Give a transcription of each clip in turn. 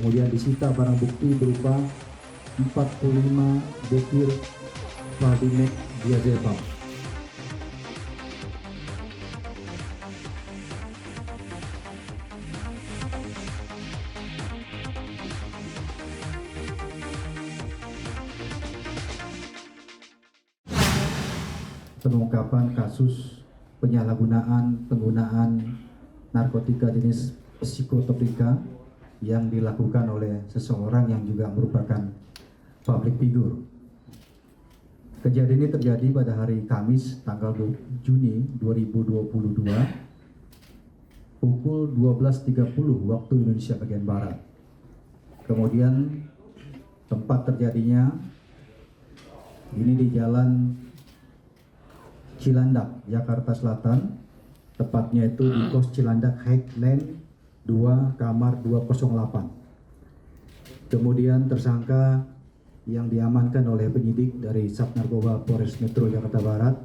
Kemudian disita barang bukti berupa 45 butir Valdimek diazepam. Pengungkapan kasus penggunaan narkotika jenis psikotropika yang dilakukan oleh seseorang yang juga merupakan public figure. Kejadian ini terjadi pada hari Kamis tanggal 2 Juni 2022 pukul 12.30 waktu Indonesia bagian Barat. Kemudian tempat terjadinya ini di Jalan Cilandak, Jakarta Selatan, tepatnya itu di Kos Cilandak Highland 2 kamar 208. Kemudian tersangka yang diamankan oleh penyidik dari Sat Narkoba Polres Metro Jakarta Barat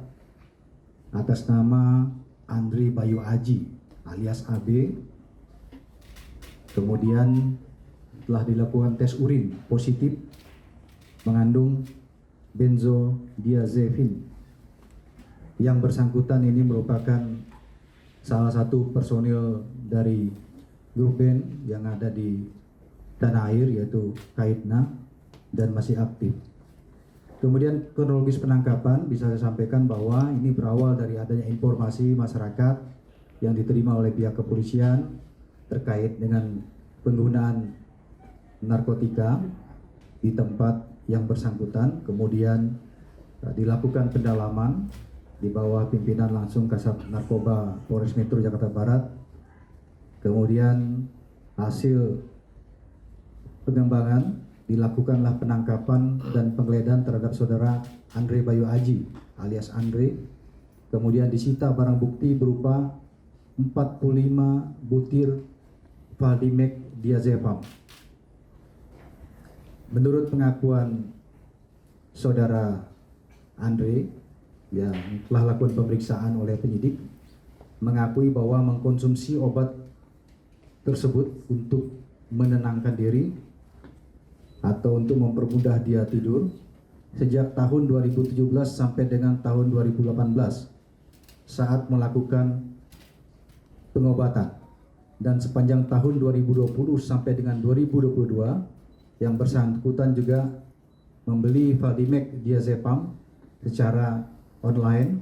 atas nama Andri Bayu Aji alias AB. Kemudian telah dilakukan tes urin positif mengandung benzodiazepin. Yang bersangkutan ini merupakan salah satu personil dari grup band yang ada di tanah air, yaitu Kaitna, dan masih aktif. Kemudian kronologis penangkapan bisa saya sampaikan bahwa ini berawal dari adanya informasi masyarakat yang diterima oleh pihak kepolisian terkait dengan penggunaan narkotika di tempat yang bersangkutan. Kemudian dilakukan pendalaman di bawah pimpinan langsung Kasat Narkoba Polres Metro Jakarta Barat. Kemudian hasil pengembangan dilakukanlah penangkapan dan penggeledahan terhadap saudara Andre Bayu Aji alias Andre. Kemudian disita barang bukti berupa 45 butir Valdimek diazepam. Menurut pengakuan saudara Andre yang telah lakukan pemeriksaan oleh penyidik, mengakui bahwa mengkonsumsi obat tersebut untuk menenangkan diri atau untuk mempermudah dia tidur sejak tahun 2017 sampai dengan tahun 2018 saat melakukan pengobatan, dan sepanjang tahun 2020 sampai dengan 2022 yang bersangkutan juga membeli Valdimek diazepam secara online.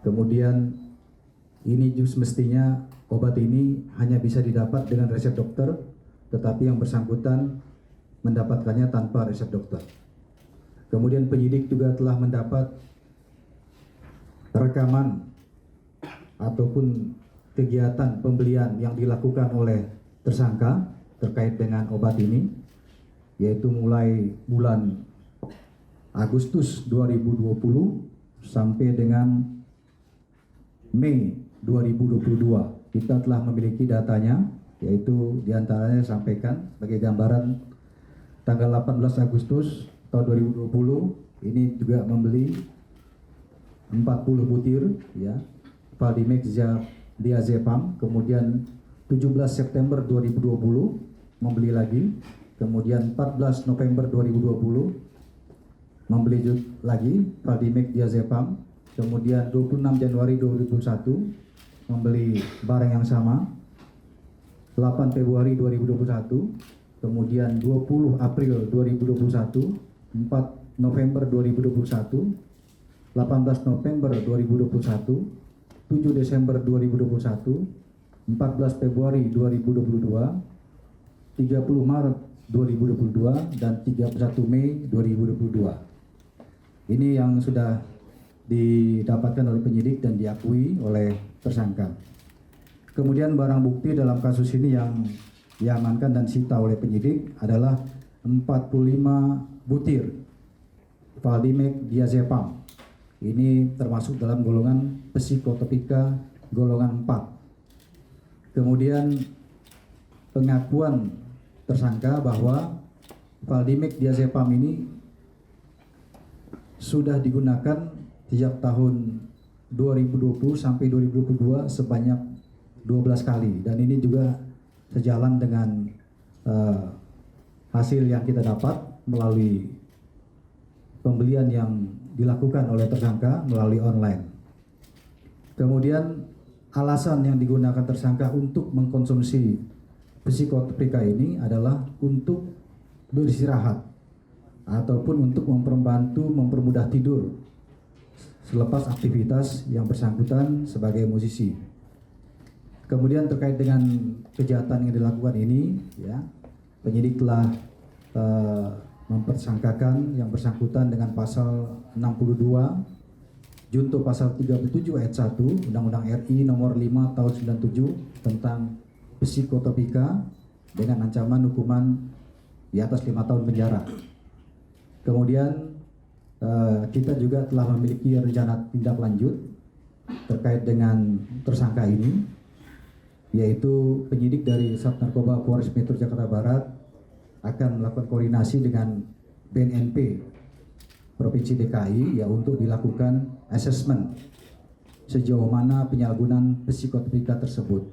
Kemudian ini mestinya obat ini hanya bisa didapat dengan resep dokter, tetapi yang bersangkutan mendapatkannya tanpa resep dokter. Kemudian penyidik juga telah mendapat rekaman ataupun kegiatan pembelian yang dilakukan oleh tersangka terkait dengan obat ini, yaitu mulai bulan Agustus 2020 sampai dengan Mei 2022. Kita telah memiliki datanya, yaitu diantaranya sampaikan sebagai gambaran tanggal 18 Agustus tahun 2020 ini juga membeli 40 butir ya Valdimek diazepam. Kemudian 17 September 2020 membeli lagi. Kemudian 14 November 2020 membeli lagi Valdimek diazepam. Kemudian 26 Januari 2021 membeli barang yang sama. 8 Februari 2021, kemudian 20 April 2021, 4 November 2021, 18 November 2021, 7 Desember 2021, 14 Februari 2022, 30 Maret 2022, dan 31 Mei 2022. Ini yang sudah didapatkan oleh penyidik dan diakui oleh tersangka. Kemudian barang bukti dalam kasus ini yang diamankan dan disita oleh penyidik adalah 45 butir Valdimek diazepam. Ini termasuk dalam golongan psikotropika golongan 4. Kemudian pengakuan tersangka bahwa Valdimek diazepam ini sudah digunakan sejak tahun 2020 sampai 2022 sebanyak 12 kali, dan ini juga sejalan dengan hasil yang kita dapat melalui pembelian yang dilakukan oleh tersangka melalui online. Kemudian alasan yang digunakan tersangka untuk mengkonsumsi psikotropika ini adalah untuk beristirahat ataupun untuk mempermudah tidur selepas aktivitas yang bersangkutan sebagai musisi. Kemudian terkait dengan kejahatan yang dilakukan ini, ya, penyidik telah mempersangkakan yang bersangkutan dengan pasal 62 junto pasal 37 ayat 1 Undang-Undang RI nomor 5 tahun 97 tentang psikotropika dengan ancaman hukuman di atas 5 tahun penjara. Kemudian kita juga telah memiliki rencana tindak lanjut terkait dengan tersangka ini, yaitu penyidik dari Sat Narkoba Polres Metro Jakarta Barat akan melakukan koordinasi dengan BNNP Provinsi DKI ya untuk dilakukan asesmen sejauh mana penyalahgunaan psikotropika tersebut.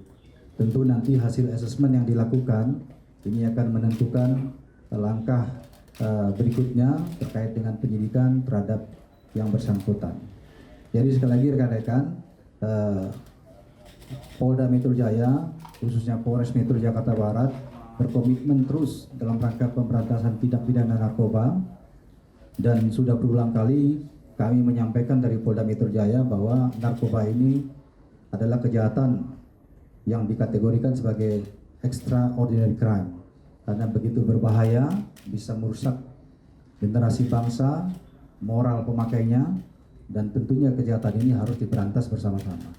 Tentu nanti hasil asesmen yang dilakukan ini akan menentukan langkah berikutnya terkait dengan penyidikan terhadap yang bersangkutan. Jadi sekali lagi rekan-rekan, Polda Metro Jaya khususnya Polres Metro Jakarta Barat berkomitmen terus dalam rangka pemberantasan tindak pidana narkoba, dan sudah berulang kali kami menyampaikan dari Polda Metro Jaya bahwa narkoba ini adalah kejahatan yang dikategorikan sebagai extraordinary crime karena begitu berbahaya, bisa merusak generasi bangsa, moral pemakainya, dan tentunya kejahatan ini harus diberantas bersama-sama.